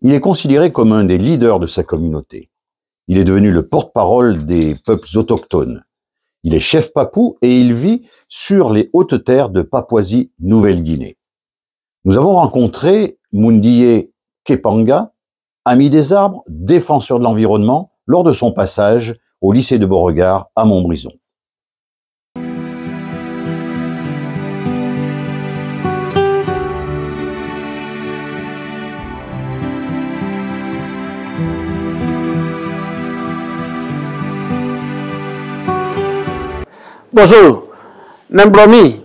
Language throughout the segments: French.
Il est considéré comme un des leaders de sa communauté. Il est devenu le porte-parole des peuples autochtones. Il est chef papou et il vit sur les hautes terres de Papouasie-Nouvelle-Guinée. Nous avons rencontré Mundiye Kepanga, ami des arbres, défenseur de l'environnement, lors de son passage au lycée de Beauregard à Montbrison. Bonjour, Nambromi.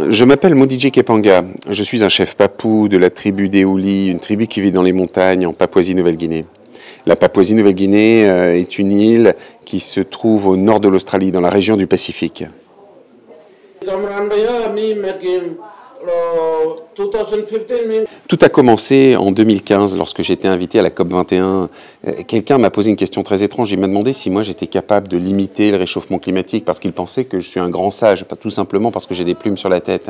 Je m'appelle Mundiye Kepanga. Je suis un chef papou de la tribu des Houlis, une tribu qui vit dans les montagnes en Papouasie-Nouvelle-Guinée. La Papouasie-Nouvelle-Guinée est une île qui se trouve au nord de l'Australie, dans la région du Pacifique. Tout a commencé en 2015 lorsque j'étais invité à la COP21. Quelqu'un m'a posé une question très étrange. Il m'a demandé si moi j'étais capable de limiter le réchauffement climatique parce qu'il pensait que je suis un grand sage, pas tout simplement parce que j'ai des plumes sur la tête.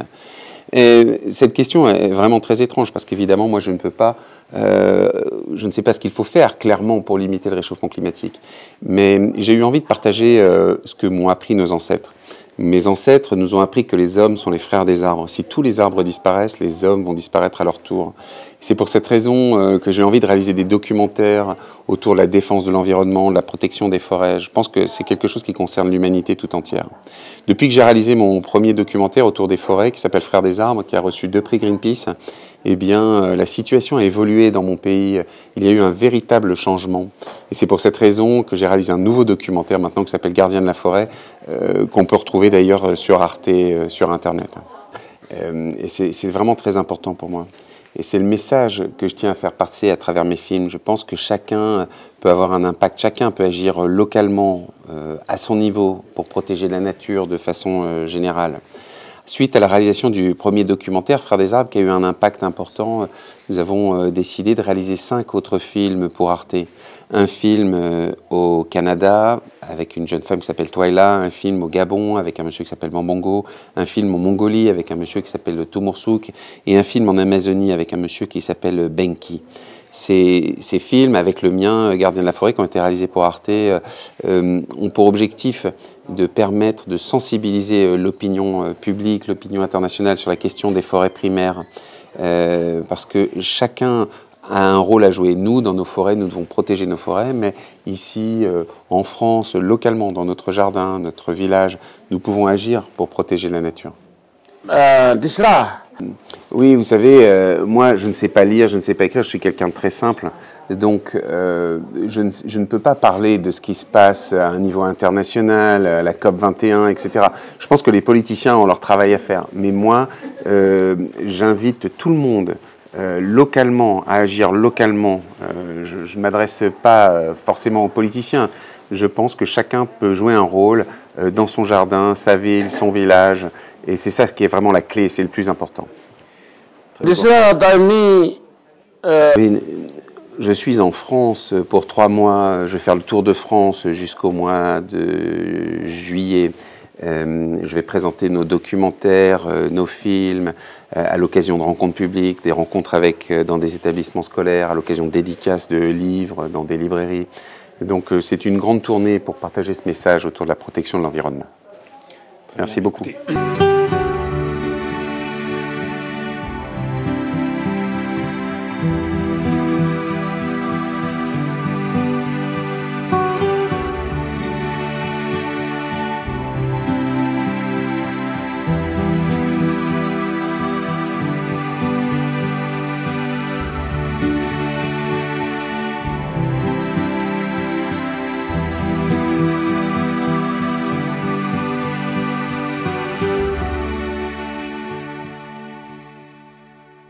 Et cette question est vraiment très étrange parce qu'évidemment moi je ne peux pas, je ne sais pas ce qu'il faut faire clairement pour limiter le réchauffement climatique. Mais j'ai eu envie de partager ce que m'ont appris nos ancêtres. Mes ancêtres nous ont appris que les hommes sont les frères des arbres. Si tous les arbres disparaissent, les hommes vont disparaître à leur tour. C'est pour cette raison que j'ai envie de réaliser des documentaires autour de la défense de l'environnement, de la protection des forêts. Je pense que c'est quelque chose qui concerne l'humanité tout entière. Depuis que j'ai réalisé mon premier documentaire autour des forêts, qui s'appelle Frères des arbres, qui a reçu 2 prix Greenpeace, eh bien, la situation a évolué dans mon pays. Il y a eu un véritable changement. Et c'est pour cette raison que j'ai réalisé un nouveau documentaire maintenant qui s'appelle Gardien de la forêt, qu'on peut retrouver d'ailleurs sur Arte, sur Internet. Et c'est vraiment très important pour moi. Et c'est le message que je tiens à faire passer à travers mes films. Je pense que chacun peut avoir un impact, chacun peut agir localement, à son niveau, pour protéger la nature de façon générale. Suite à la réalisation du premier documentaire, Frères des arbres, qui a eu un impact important, nous avons décidé de réaliser 5 autres films pour Arte. Un film au Canada, avec une jeune femme qui s'appelle Twyla, un film au Gabon, avec un monsieur qui s'appelle Bambongo, un film en Mongolie, avec un monsieur qui s'appelle Tumorsuk, et un film en Amazonie, avec un monsieur qui s'appelle Benki. Ces films, avec le mien, Gardien de la forêt, qui ont été réalisés pour Arte, ont pour objectif de permettre de sensibiliser l'opinion publique, l'opinion internationale sur la question des forêts primaires, parce que chacun a un rôle à jouer. Nous, dans nos forêts, nous devons protéger nos forêts, mais ici, en France, localement, dans notre jardin, notre village, nous pouvons agir pour protéger la nature. Oui, vous savez, moi, je ne sais pas lire, je ne sais pas écrire, je suis quelqu'un de très simple. Donc, je ne peux pas parler de ce qui se passe à un niveau international, à la COP21, etc. Je pense que les politiciens ont leur travail à faire. Mais moi, j'invite tout le monde localement à agir localement. Je ne m'adresse pas forcément aux politiciens. Je pense que chacun peut jouer un rôle dans son jardin, sa ville, son village. Et c'est ça qui est vraiment la clé, c'est le plus important. Oui, je suis en France pour 3 mois. Je vais faire le tour de France jusqu'au mois de juillet. Je vais présenter nos documentaires, nos films, à l'occasion de rencontres publiques, des rencontres dans des établissements scolaires, à l'occasion de dédicaces de livres dans des librairies. Donc c'est une grande tournée pour partager ce message autour de la protection de l'environnement. Merci beaucoup.